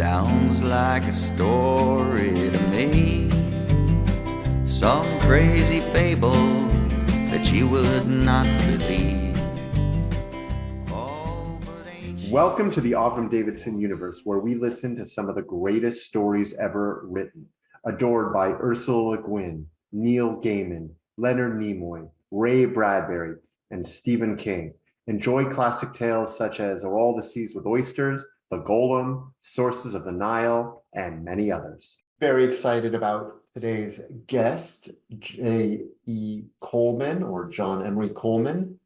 sounds like a story to me, some crazy fable that you would not believe. Oh, but ain't she Welcome to the Avram Davidson universe, where we listen to some of the greatest stories ever written, adored by Ursula Le Guin, Neil Gaiman, Leonard Nimoy, Ray Bradbury, and Stephen King. Enjoy classic tales such as Are All the Seas with Oysters, The Golem, Sources of the Nile, and many others. Very excited about today's guest, J.E. Coleman, or John Emery Coleman.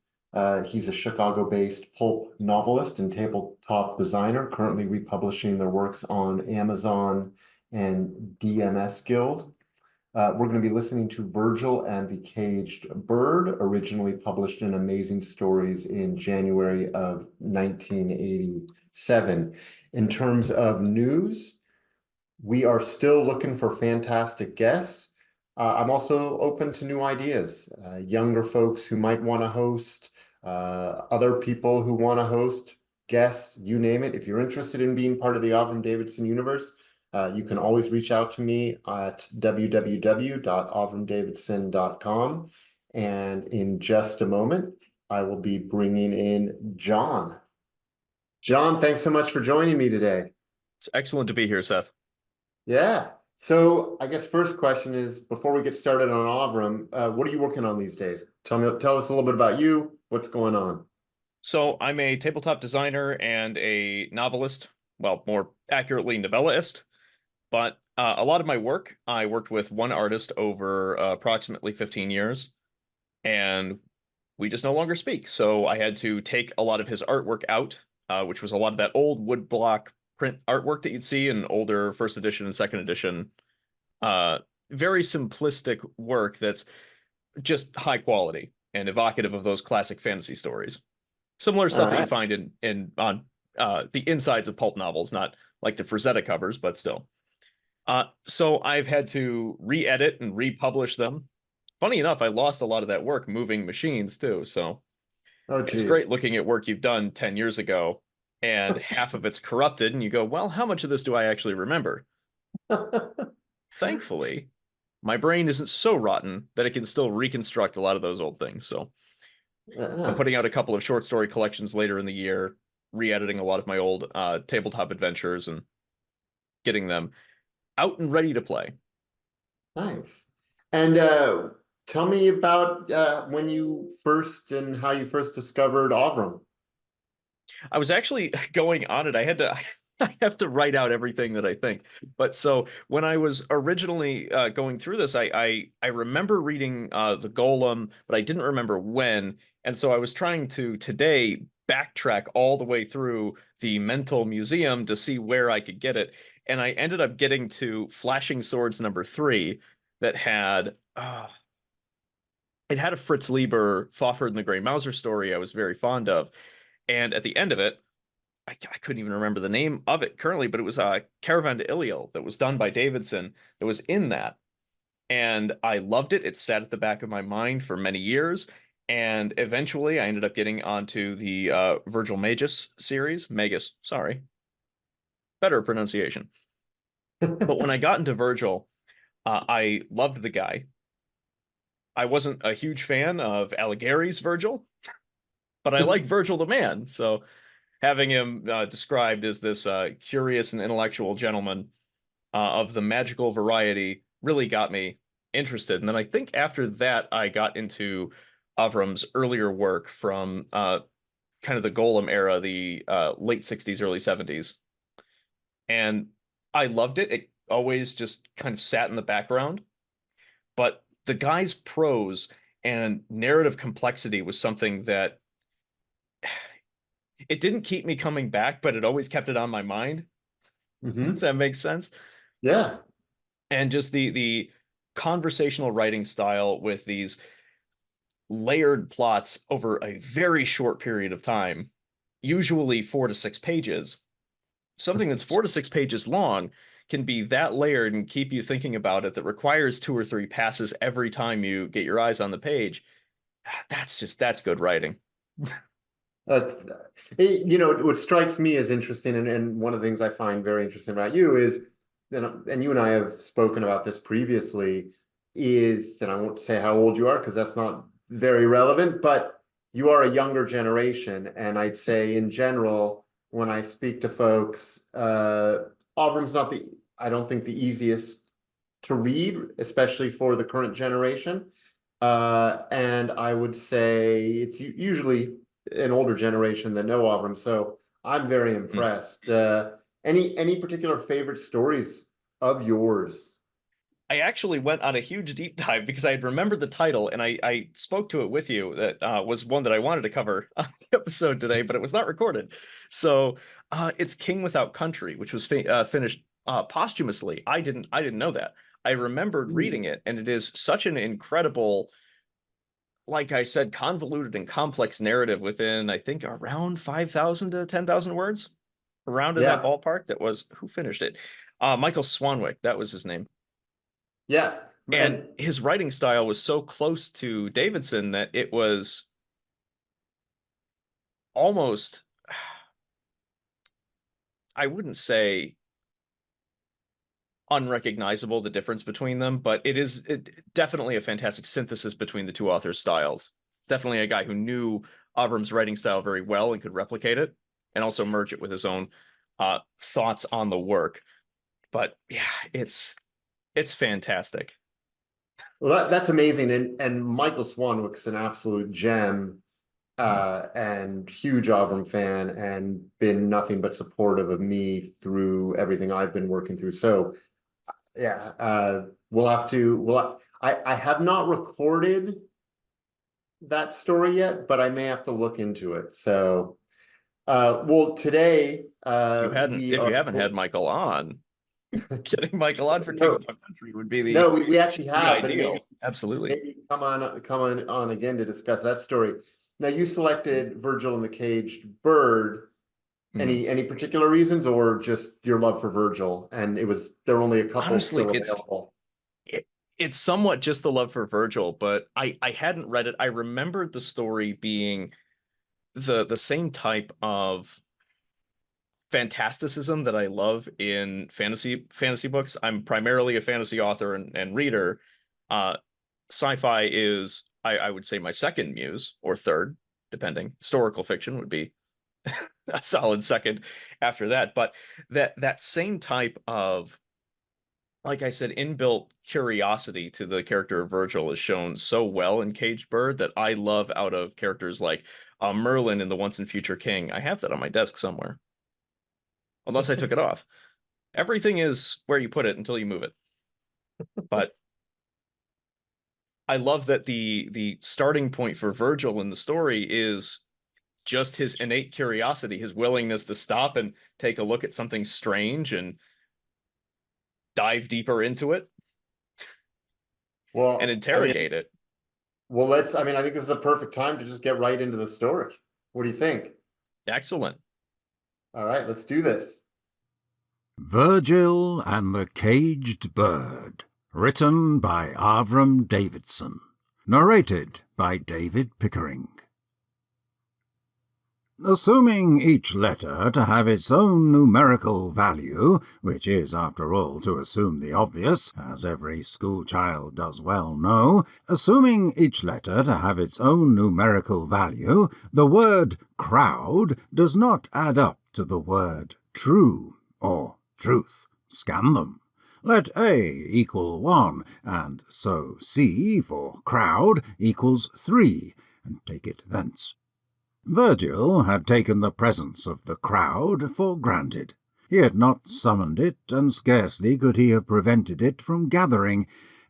He's a Chicago-based pulp novelist and tabletop designer, currently republishing their works on Amazon and DMS Guild. We're going to be listening to Vergil and the Caged Bird, originally published in Amazing Stories in January of 1987. In terms of news, we are still looking for fantastic guests. I'm also open to new ideas, younger folks who might want to host, other people who want to host, guests, you name it. If you're interested in being part of the Avram Davidson universe, you can always reach out to me at www.avramdavidson.com. And in just a moment, I will be bringing in John. John, thanks so much for joining me today. It's excellent to be here, Seth. Yeah. So I guess first question is, before we get started on Avram, what are you working on these days? Tell us a little bit about you. What's going on? So I'm a tabletop designer and a novelist, well, more accurately, novelist. But a lot of my work, I worked with one artist over approximately 15 years, and we just no longer speak. So I had to take a lot of his artwork out, which was a lot of that old woodblock print artwork that you'd see in older first edition and second edition. Very simplistic work that's just high quality and evocative of those classic fantasy stories. Similar stuff that you find on the insides of pulp novels, not like the Frazetta covers, but still. So I've had to re-edit and republish them. Funny enough, I lost a lot of that work moving machines too. So it's great looking at work you've done 10 years ago and half of it's corrupted. And you go, well, how much of this do I actually remember? Thankfully, my brain isn't so rotten that it can still reconstruct a lot of those old things. So I'm putting out a couple of short story collections later in the year, re-editing a lot of my old tabletop adventures and getting them out and ready to play. Nice. And tell me about when you first and how you first discovered Avram. I was actually going on it. I have to write out everything that I think. But so when I was originally going through this, I remember reading The Golem, but I didn't remember when. And so I was trying to today backtrack all the way through the mental museum to see where I could get it. And I ended up getting to Flashing Swords #3 that had it had a Fritz Leiber Fafhrd and the Grey Mouser story I was very fond of. And at the end of it, I couldn't even remember the name of it currently, but it was Caravan to Iliel that was done by Davidson that was in that. And I loved it. It sat at the back of my mind for many years. And eventually I ended up getting onto the Vergil Magus, sorry. Better pronunciation. But when I got into Vergil, I loved the guy. I wasn't a huge fan of Alighieri's Vergil, but I liked Vergil the man. So having him described as this curious and intellectual gentleman of the magical variety really got me interested. And then I think after that, I got into Avram's earlier work from kind of the Golem era, the late 60s, early 70s. And I loved it. It always just kind of sat in the background. But the guy's prose and narrative complexity was something that it didn't keep me coming back, but it always kept it on my mind. If that makes sense. Yeah. And just the conversational writing style with these layered plots over a very short period of time, usually 4 to 6 pages. Something that's 4 to 6 pages long can be that layered and keep you thinking about it, that requires 2 or 3 passes every time you get your eyes on the page. That's good writing. Uh, what strikes me as interesting, and one of the things I find very interesting about you is, and you and I have spoken about this previously, is, and I won't say how old you are because that's not very relevant, but you are a younger generation. And I'd say in general, when I speak to folks, Avram's not I don't think the easiest to read, especially for the current generation. And I would say it's usually an older generation that know of him. So I'm very impressed. Any particular favorite stories of yours? I actually went on a huge deep dive because I had remembered the title and I spoke to it with you. That was one that I wanted to cover on the episode today, but it was not recorded. So it's King Without Country, which was finished posthumously. I didn't know that. I remembered reading it, and it is such an incredible, like I said, convoluted and complex narrative within, I think, around 5,000 to 10,000 words, around in that Yeah, ballpark. That was who finished it. Michael Swanwick, that was his name. yeah, And and his writing style was so close to Davidson that it was almost, I wouldn't say unrecognizable, the difference between them, but definitely a fantastic synthesis between the two authors' styles. It's definitely a guy who knew Avram's writing style very well and could replicate it and also merge it with his own thoughts on the work. But yeah, it's fantastic. well, that's amazing. And Michael Swanwick's an absolute gem, and huge Avram fan, and been nothing but supportive of me through everything I've been working through. So yeah, we'll have to. I have not recorded that story yet, but I may have to look into it. So, well, today we If are. you haven't had Michael on, getting Michael on for King No, Without Country would be no, we actually the have, and ideal. Absolutely. maybe come on again to discuss that story. Now, you selected Virgil and the Caged Bird. Mhm. Any particular reasons, or just your love for Virgil? And there were only a couple Honestly, still available. it's somewhat just the love for Vergil, but I hadn't read it. I remembered the story being the same type of fantasticism that I love in fantasy books. I'm primarily a fantasy author and reader. Uh, Sci-fi is, I would say, my second muse, or third, depending. Historical fiction would be a solid second after that. But that same type of, like I said, inbuilt curiosity to the character of Virgil is shown so well in Caged Bird that I love out of characters like Merlin in The Once and Future King. I have that on my desk somewhere, unless I took it off. Everything is where you put it until you move it. But I love that the starting point for Virgil in the story is just his innate curiosity, his willingness to stop and take a look at something strange and dive deeper into it and Well, I mean, interrogate it. I mean, I think this is a perfect time to just get right into the story. What do you think? Excellent. All right, let's do this. Vergil and the Caged Bird, written by Avram Davidson, narrated by David Pickering. Assuming each letter to have its own numerical value, which is, after all, to assume the obvious, as every schoolchild does well know, assuming each letter to have its own numerical value, the word crowd does not add up to the word true or truth. Scan them. Let A equal 1, and so C for crowd equals 3, and take it thence. Vergil had taken the presence of the crowd for granted. He had not summoned it, and scarcely could he have prevented it from gathering,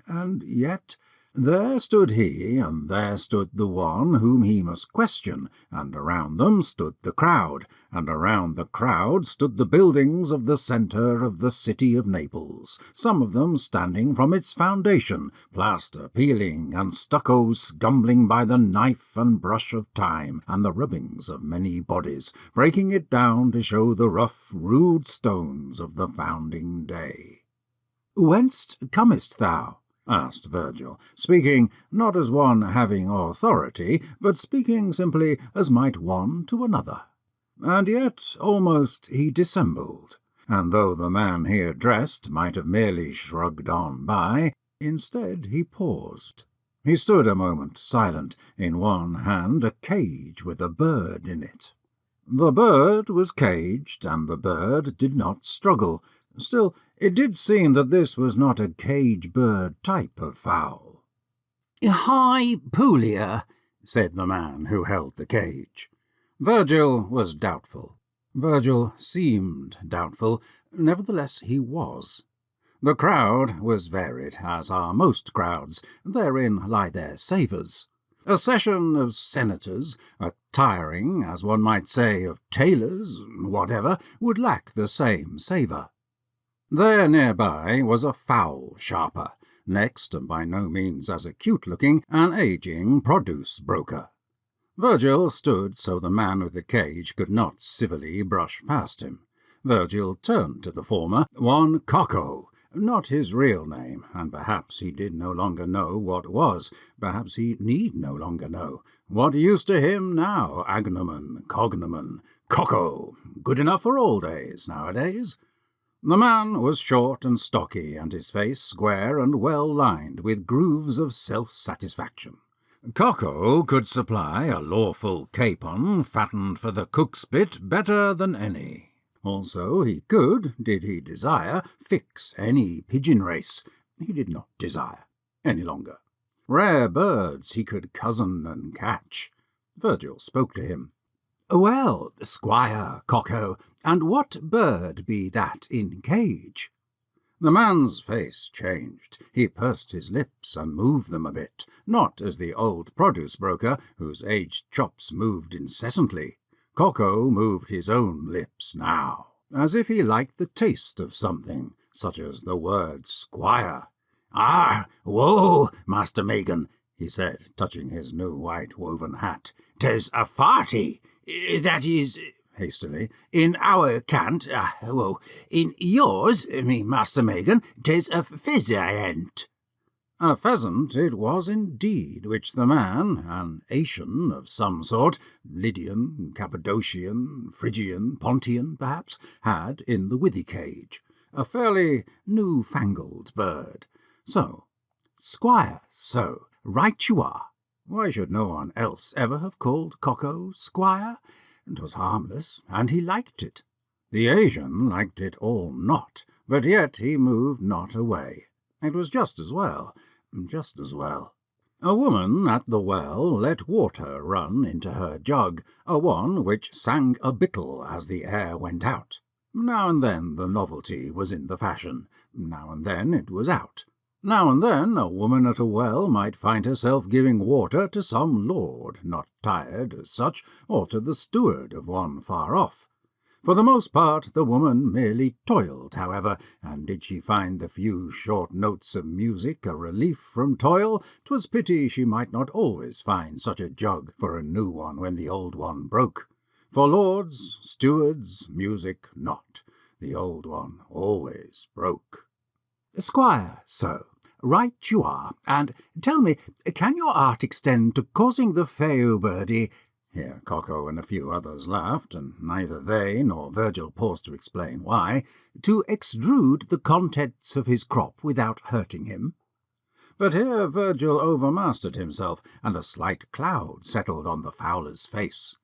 and yet there stood he, and there stood the one whom he must question, and around them stood the crowd, and around the crowd stood the buildings of the centre of the city of Naples, some of them standing from its foundation, plaster peeling, and stucco scumbling by the knife and brush of time, and the rubbings of many bodies, breaking it down to show the rough, rude stones of the founding day. "Whence comest thou?" asked Vergil, speaking not as one having authority, but speaking simply as might one to another. And yet almost he dissembled, and though the man he addressed might have merely shrugged on by, instead he paused. He stood a moment silent, in one hand a cage with a bird in it. The bird was caged, and the bird did not struggle. Still, it did seem that this was not a cage-bird type of fowl. "Hi, Poolia," said the man who held the cage. Vergil was doubtful. Vergil seemed doubtful. Nevertheless, he was. The crowd was varied, as are most crowds. Therein lie their savours. A session of senators, a tiring, as one might say, of tailors, whatever, would lack the same savour. There nearby was a fowl sharper, next, and by no means as acute-looking, an ageing produce broker. Vergil stood so the man with the cage could not civilly brush past him. Vergil turned to the former, one Cocko, not his real name, and perhaps he did no longer know what was, perhaps he need no longer know. What use to him now, agnomen, cognomen, Cocko, good enough for all days nowadays? The man was short and stocky, and his face square and well lined with grooves of self-satisfaction. Cocko could supply a lawful capon, fattened for the cook's bit, better than any. Also he could, did he desire, fix any pigeon race. He did not desire any longer. Rare birds he could cozen and catch. Vergil spoke to him. "Well, Squire Cocko, and what bird be that in cage?" The man's face changed. He pursed his lips and moved them a bit, not as the old produce broker, whose aged chops moved incessantly. Cocko moved his own lips now, as if he liked the taste of something, such as the word squire. "Ah, whoa, Master Megan," he said, touching his new white woven hat. "'Tis a farty, that is," hastily, "in our cant, in yours, me Master Megan, 'tis a pheasant." A pheasant it was indeed, which the man, an Asian of some sort, Lydian, Cappadocian, Phrygian, Pontian, perhaps, had in the withy cage. A fairly new-fangled bird. So, Squire, so, right you are. Why should no one else ever have called Cocko Squire? 'Twas harmless, and he liked it. The Asian liked it all not, but yet he moved not away. It was just as well, just as well. A woman at the well let water run into her jug, a one which sang a bittle as the air went out. Now and then the novelty was in the fashion, now and then it was out. Now and then a woman at a well might find herself giving water to some lord, not tired as such, or to the steward of one far off. For the most part the woman merely toiled, however, and did she find the few short notes of music a relief from toil, 'twas pity she might not always find such a jug for a new one when the old one broke. For lords, stewards, music not. The old one always broke. "Squire, so, right you are, and tell me, can your art extend to causing the feo birdie—" Here Cocko and a few others laughed, and neither they nor Vergil paused to explain why, "to extrude the contents of his crop without hurting him?" But here Vergil overmastered himself, and a slight cloud settled on the fowler's face.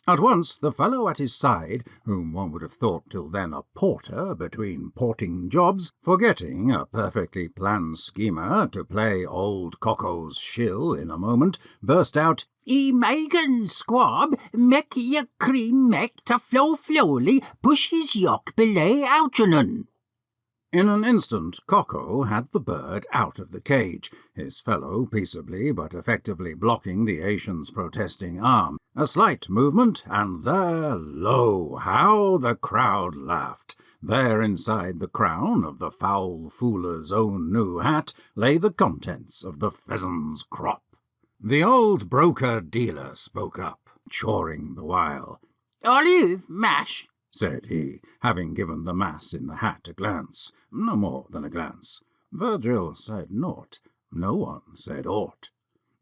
At once the fellow at his side, whom one would have thought till then a porter between porting jobs, forgetting a perfectly planned schemer to play old Cocko's shill in a moment, burst out, Megan, squab, mek your cream mek to flow flowly, push his yoke belay Algernon." In an instant Cocko had the bird out of the cage, his fellow peaceably but effectively blocking the Asian's protesting arm. A slight movement, and there, lo, how the crowd laughed! There inside the crown of the foul fooler's own new hat lay the contents of the pheasant's crop. The old broker-dealer spoke up, choring the while. "Olive, mash," said he, having given the mass in the hat a glance, no more than a glance. Vergil said naught. No one said aught.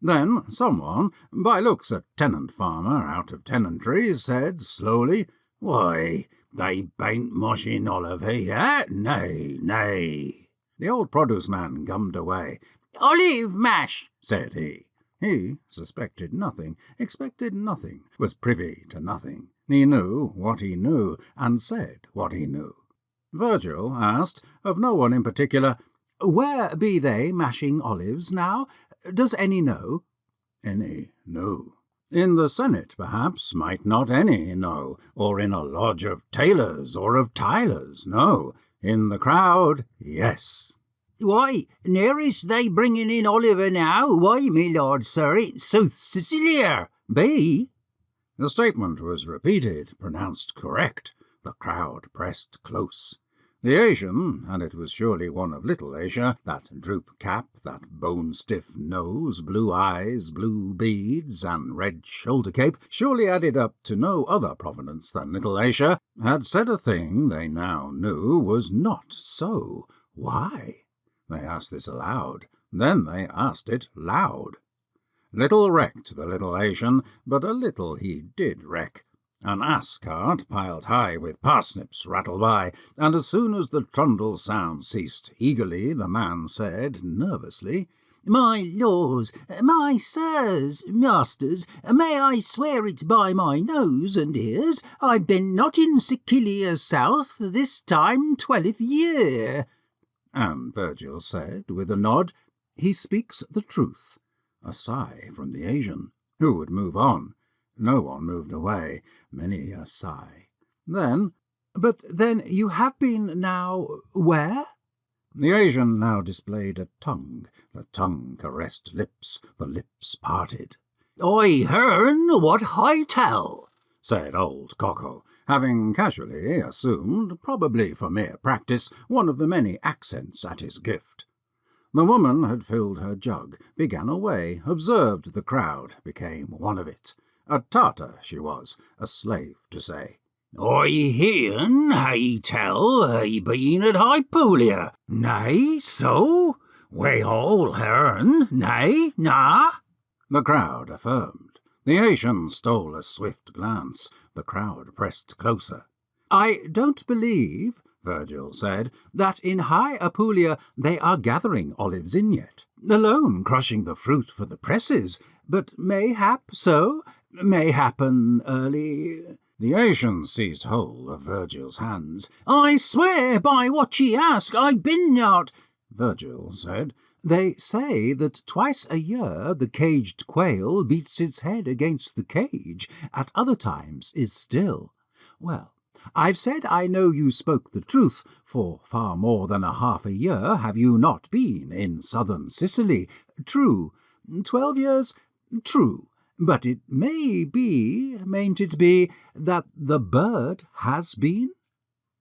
Then someone, by looks a tenant-farmer out of tenantry, said slowly, "Why, they bain't moshing olive here, nay, nay." The old produce-man gummed away. "Olive mash," said he. He suspected nothing, expected nothing, was privy to nothing. He knew what he knew, and said what he knew. Vergil asked, of no one in particular, "Where be they mashing olives now? Does any know?" Any knew. In the Senate, perhaps, might not any know, or in a lodge of tailors or of tilers, no. In the crowd, yes. "Why, ne'er is they bringing in Oliver now? Why, me lord, sir, it's South Sicilier. Be?" The statement was repeated, pronounced correct. The crowd pressed close. The Asian, and it was surely one of Little Asia, that droop cap, that bone-stiff nose, blue eyes, blue beads, and red shoulder-cape, surely added up to no other provenance than Little Asia, had said a thing they now knew was not so. Why? They asked this aloud. Then they asked it loud. Little recked the Little Asian, but a little he did reck. An ass-cart piled high with parsnips rattled by, and as soon as the trundle sound ceased, eagerly the man said, nervously, "My lords, my sirs, masters, may I swear it by my nose and ears, I've been not in Sicilia south this time 12 year." And Vergil said, with a nod, "He speaks the truth." A sigh from the Asian. Who would move on? No one moved away. Many a sigh. Then, "But then you have been now where?" The Asian now displayed a tongue. The tongue caressed lips. The lips parted. "I hearn what I tell," said old Coco, having casually assumed, probably for mere practice, one of the many accents at his gift. The woman had filled her jug, began away, observed the crowd, became one of it. A Tartar she was, a slave to say. "I hearn, I tell, I been at Hypolia. Nay, so? We all hearn, nay, na?" The crowd affirmed. The Asian stole a swift glance. The crowd pressed closer. "I don't believe," Vergil said, "that in High Apulia they are gathering olives in yet, alone crushing the fruit for the presses, but mayhap so, mayhappen early—" The Asian seized hold of Vergil's hands. "I swear by what ye ask, I've been not—" Vergil said, "They say that twice a year the caged quail beats its head against the cage, at other times is still. Well, I've said I know you spoke the truth, for far more than a half a year have you not been in southern Sicily. True. 12 years? True. But it may be, mayn't it be, that the bird has been?"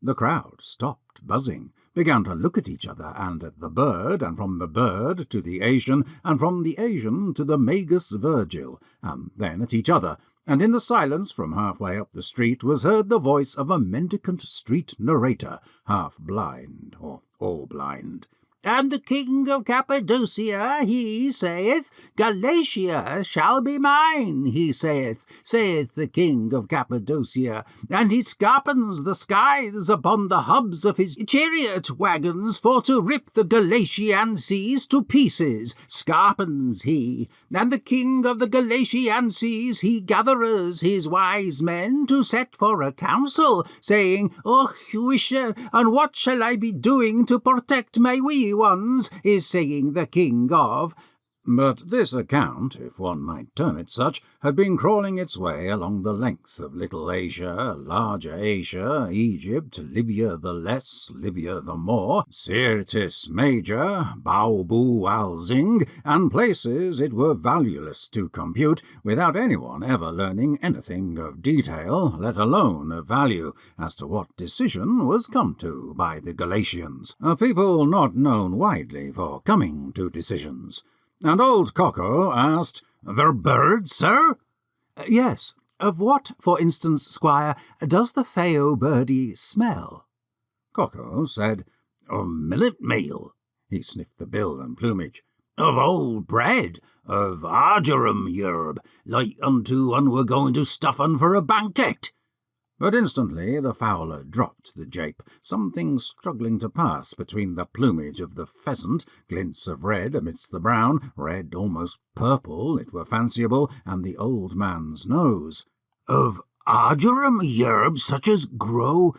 The crowd stopped buzzing, began to look at each other and at the bird, and from the bird to the Asian, and from the Asian to the magus Vergil, and then at each other, and in the silence from halfway up the street was heard the voice of a mendicant street narrator, half blind or all blind. "And the king of Cappadocia, he saith, Galatia shall be mine, he saith the king of Cappadocia, and he scarpens the skies upon the hubs of his chariot wagons for to rip the Galatian seas to pieces, scarpens he. And the king of the Galatian seas, he gatherers his wise men to set for a council, saying, Och, wisha, and what shall I be doing to protect my wee ones, is saying the king of—" But this account, if one might term it such, had been crawling its way along the length of Little Asia, Larger Asia, Egypt, Libya the less, Libya the more, Syrtis Major, Baobu Alzing, and places it were valueless to compute, without anyone ever learning anything of detail, let alone of value, as to what decision was come to by the Galatians, a people not known widely for coming to decisions. And old Coco asked, "The bird, sir?" "Yes. Of what, for instance, squire, does the Fao birdie smell?" Coco said, "Of millet meal." He sniffed the bill and plumage. Of old bread, of ardurum yerb, like unto un were going to stuff un for a banquet. But instantly the fowler dropped the jape, something struggling to pass between the plumage of the pheasant, glints of red amidst the brown, red almost purple, it were fanciable, and the old man's nose. Of ardurum yerb, such as grow?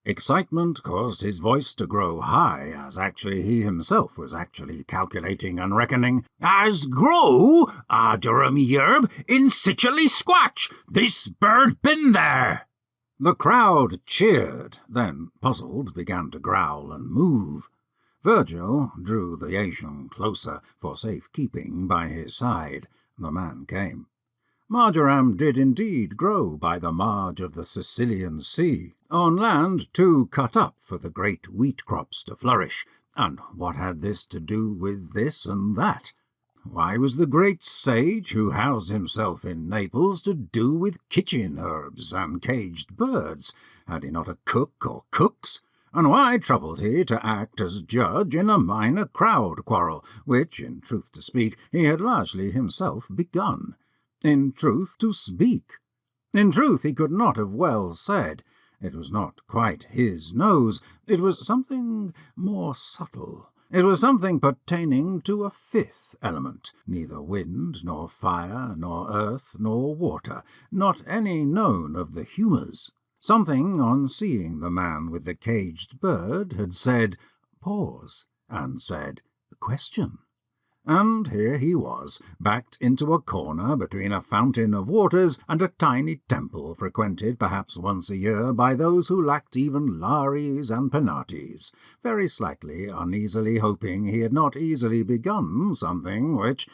Excitement caused his voice to grow high, as actually he himself was actually calculating and reckoning. As grow, ardurum yerb, in sichally squatch, this bird been there. The crowd cheered, then, puzzled, began to growl and move. Vergil drew the Asian closer, for safe keeping, by his side. The man came. Marjoram did indeed grow by the marge of the Sicilian sea, on land too cut up for the great wheat crops to flourish. And what had this to do with this and that? Why was the great sage who housed himself in Naples to do with kitchen herbs and caged birds? Had he not a cook or cooks? And why troubled he to act as judge in a minor crowd quarrel, which, in truth to speak, he had largely himself begun? In truth to speak. In truth he could not have well said. It was not quite his nose. It was something more subtle. It was something pertaining to a fifth element, neither wind, nor fire, nor earth, nor water, not any known of the humours. Something, on seeing the man with the caged bird, had said, "Pause," and said, "Question." And here he was, backed into a corner between a fountain of waters and a tiny temple frequented perhaps once a year by those who lacked even lares and penates, very slightly, uneasily hoping he had not easily begun something which—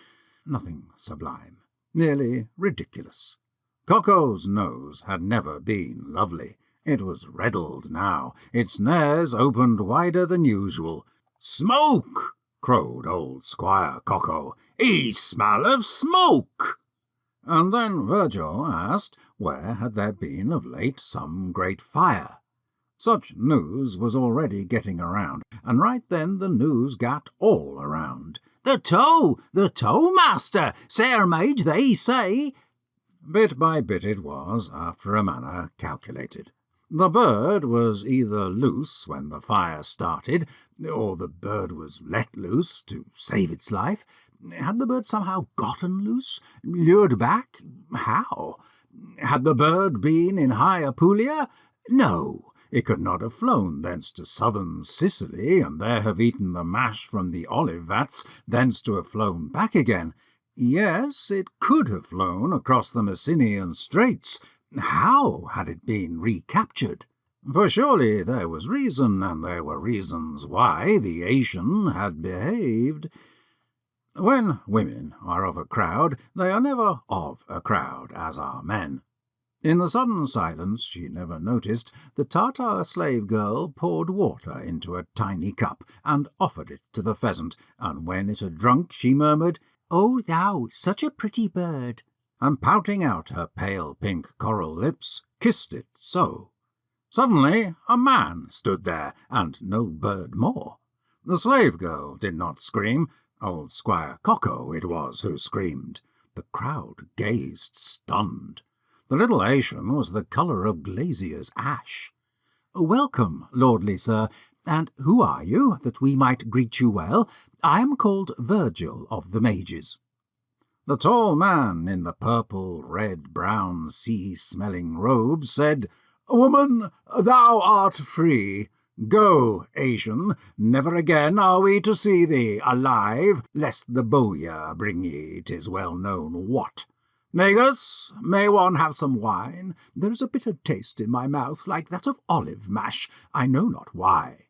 nothing sublime, merely ridiculous. Coco's nose had never been lovely. It was reddened now, its nares opened wider than usual. "Smoke!" crowed old Squire Coco. "He smell of smoke!" And then Vergil asked where had there been of late some great fire. Such news was already getting around, and right then the news got all around. The tow, master! Sir Mage, they say." Bit by bit it was, after a manner, calculated. The bird was either loose when the fire started, or the bird was let loose to save its life. Had the bird somehow gotten loose, lured back? How? Had the bird been in high Apulia? No, it could not have flown thence to southern Sicily, and there have eaten the mash from the olive vats, thence to have flown back again. Yes, it could have flown across the Messinian Straits. How had it been recaptured? For surely there was reason, and there were reasons why the Asian had behaved. When women are of a crowd, they are never of a crowd, as are men. In the sudden silence she never noticed, the Tartar slave girl poured water into a tiny cup, and offered it to the pheasant, and when it had drunk she murmured, "Oh, thou, such a pretty bird!" and pouting out her pale pink coral lips, kissed it so. Suddenly a man stood there, and no bird more. The slave girl did not scream. Old Squire Coco it was who screamed. The crowd gazed stunned. The little Asian was the colour of glazier's ash. "Welcome, lordly sir, and who are you, that we might greet you well? I am called Vergil of the Mages." The tall man in the purple, red, brown, sea-smelling robe said, "Woman, thou art free. Go, Asian, never again are we to see thee alive, lest the bowyer bring ye 'tis well known what. Negus, may one have some wine? There is a bitter taste in my mouth, like that of olive mash. I know not why."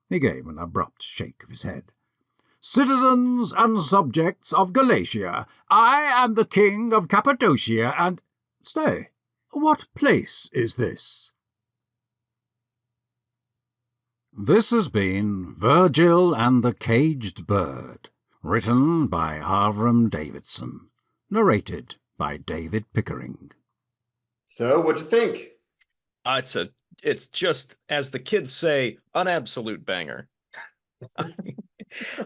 He gave an abrupt shake of his head. "Citizens and subjects of Galatia, I am the king of Cappadocia, and— Stay, what place is this?" This has been Vergil and the Caged Bird, written by Avram Davidson, narrated by David Pickering. So, what'd you think? It's just, as the kids say, an absolute banger.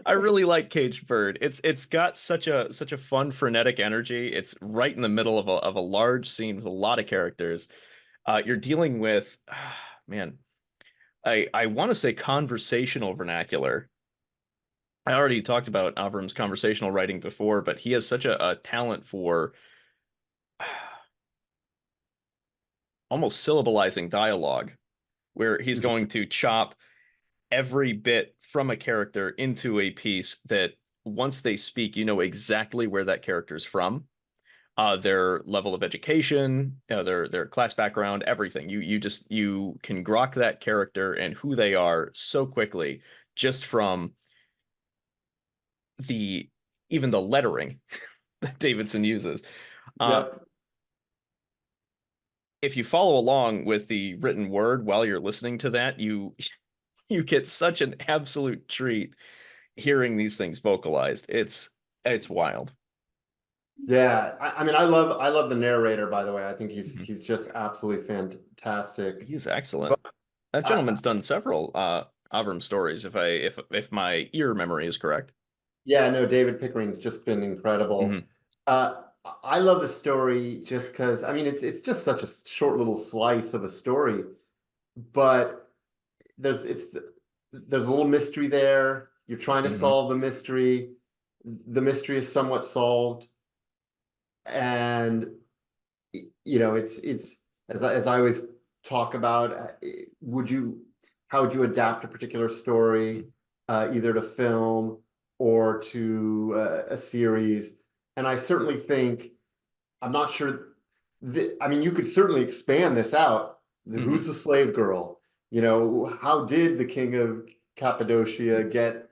I really like Caged Bird. It's got such a fun frenetic energy. It's right in the middle of a large scene with a lot of characters. You're dealing with man, I want to say conversational vernacular. I already talked about Avram's conversational writing before, but he has such a talent for almost syllabalizing dialogue, where he's going to chop every bit from a character into a piece that once they speak, you know exactly where that character's from, their level of education, their class background, everything. You can grok that character and who they are so quickly just from the even the lettering that Davidson uses. Uh, Yep. if you follow along with the written word while you're listening to that, you get such an absolute treat hearing these things vocalized. It's wild. Yeah, I mean, I love the narrator. By the way, I think Mhm. he's just absolutely fantastic. He's excellent. But That I, gentleman's done several Avram stories, if my ear memory is correct. yeah, no, David Pickering's just been incredible. Hmm. Uh, I love the story just because I mean it's just such a short little slice of a story, but there's it's there's a little mystery there. You're trying to Hmm. solve the mystery. The mystery is somewhat solved, and you know it's as I always talk about. Would you how would you adapt a particular story, either to film or to a series? And I certainly think I'm not sure. I mean, you could certainly expand this out. Hmm. Who's the slave girl? You know, how did the king of Cappadocia get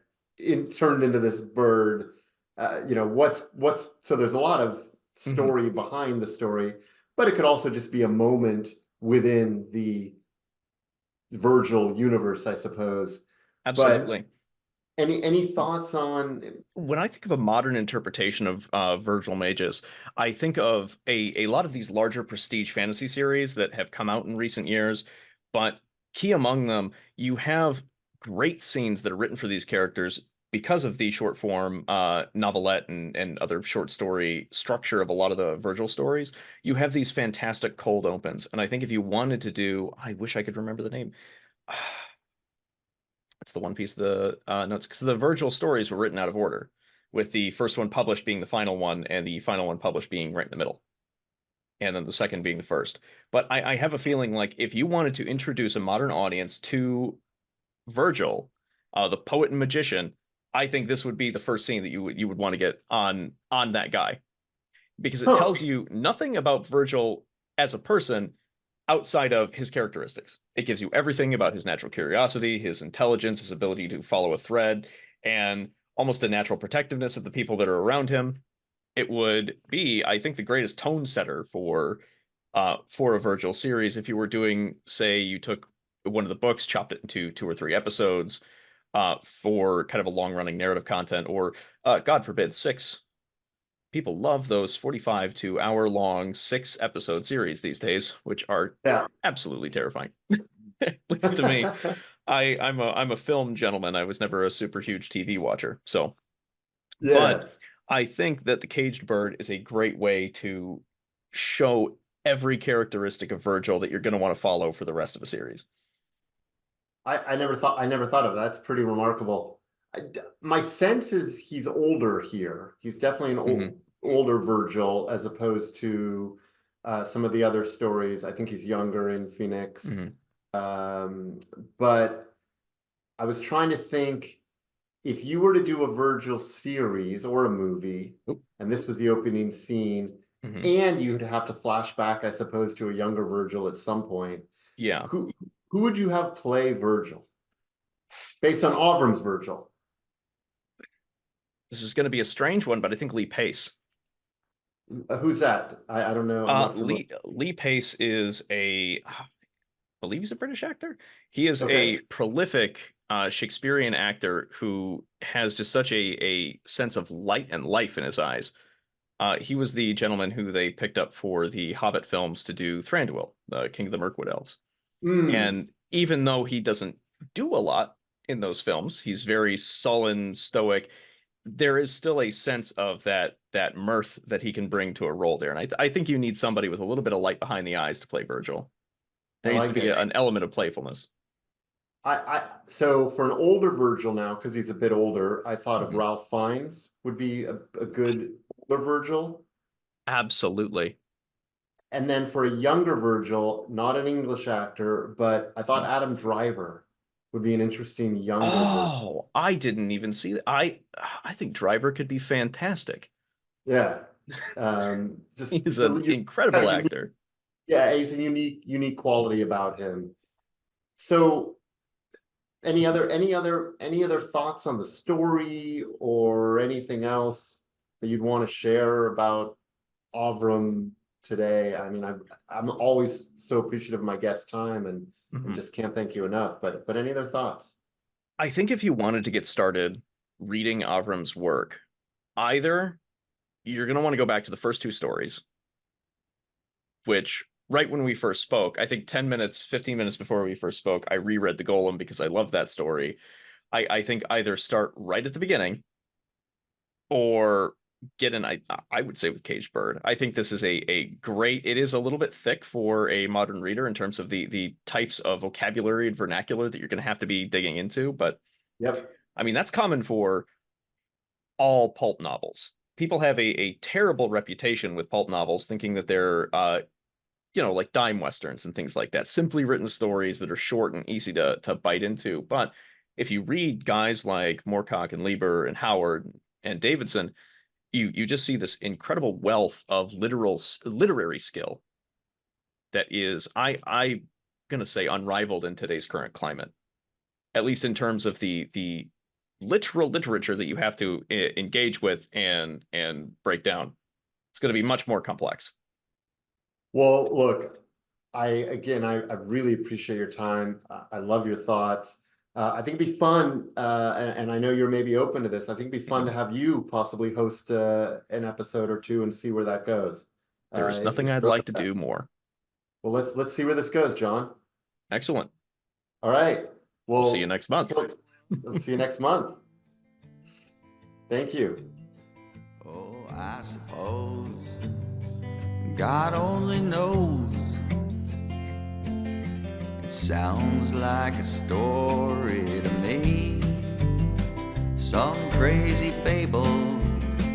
turned into this bird? You know, what's so there's a lot of Hmm. story behind the story, but it could also just be a moment within the Vergil universe, I suppose. But Absolutely. any thoughts on? When I think of a modern interpretation of Virgil Magus, I think of a lot of these larger prestige fantasy series that have come out in recent years. But key among them, you have great scenes that are written for these characters because of the short form novelette and other short story structure of a lot of the Virgil stories. You have these fantastic cold opens. And I think if you wanted to do, I wish I could remember the name. It's the one piece of the notes because the Virgil stories were written out of order, with the first one published being the final one and the final one published being right in the middle, and then the second being the first. But I have a feeling like if you wanted to introduce a modern audience to Virgil, the poet and magician, I think this would be the first scene that you would want to get on that guy because it Huh. tells you nothing about Virgil as a person outside of his characteristics. It gives you everything about his natural curiosity, his intelligence, his ability to follow a thread, and almost a natural protectiveness of the people that are around him. It would be, I think, the greatest tone setter for a Virgil series if you were doing, say, you took one of the books, chopped it into 2 or 3 episodes for kind of a long running narrative content, or God forbid, six. People love those 45 to hour long 6 episode series these days, which are Yeah. absolutely terrifying. At least to me. I'm a film gentleman. I was never a super huge TV watcher. So, but Yeah. I think that the Caged Bird is a great way to show every characteristic of Virgil that you're going to want to follow for the rest of a series. I never thought of that. That's pretty remarkable. My sense is he's older here. He's definitely an Hmm. older Virgil as opposed to some of the other stories. I think he's younger in Phoenix. Hmm. Um, but I was trying to think if you were to do a Virgil series or a movie, and this was the opening scene, Hmm. and you'd have to flash back, I suppose, to a younger Virgil at some point. Yeah. Who who would you have play Virgil based on Avram's Virgil? This is going to be a strange one, but I think Lee Pace. Who's that? I don't know. I'm not familiar. Lee Pace is I believe he's a British actor. He is Okay. a prolific Shakespearean actor who has just such a sense of light and life in his eyes. He was the gentleman who they picked up for the Hobbit films to do Thranduil, the King of the Mirkwood Elves. Hmm. And even though he doesn't do a lot, in those films. He's very sullen, stoic. There is still a sense of that mirth that he can bring to a role there, and I think you need somebody with a little bit of light behind the eyes to play Vergil. There I needs like to be it. an element of playfulness. So for an older Vergil now, because he's a bit older, I thought of Mhm. Ralph Fiennes would be a good older Vergil. Absolutely. And then for a younger Vergil, not an English actor, but I thought Mm. Adam Driver would be an interesting younger Vergil. Oh, I didn't even see that. I think Driver could be fantastic. Yeah. Just He's the an you got a incredible unique, actor. yeah, he's a unique quality about him. So any other thoughts on the story or anything else that you'd want to share about Avram today? I mean, I'm always so appreciative of my guest time and Mhm. just can't thank you enough. But any other thoughts? I think if you wanted to get started reading Avram's work, either you're going to want to go back to the first two stories, which right when we first spoke, I think 10 minutes, 15 minutes before we first spoke, I reread the Golem because I love that story. I think either start right at the beginning or get an I would say with Caged Bird. I think this is a great, it is a little bit thick for a modern reader in terms of the types of vocabulary and vernacular that you're going to have to be digging into, but Yep. I mean that's common for all pulp novels. People have a terrible reputation with pulp novels, thinking that they're like dime westerns and things like that, simply written stories that are short and easy to bite into. But if you read guys like Moorcock and Lieber and Howard and Davidson, you just see this incredible wealth of literary skill that is I gonna say unrivaled in today's current climate, at least in terms of the literal literature that you have to engage with and break down. It's going to be much more complex. Well, look, I really appreciate your time. I love your thoughts. I think it'd be fun, and I know you're maybe open to this. I think it'd be fun Mhm. to have you possibly host an episode or two and see where that goes. There is If nothing I'd you're up like for to that. do more. Well, let's see where this goes, John. Excellent. All right. We'll see you Well, next month. let's see you next month. Thank you. Oh, I suppose God only knows. It sounds like a story to me, some crazy fable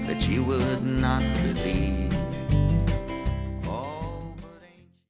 that you would not believe.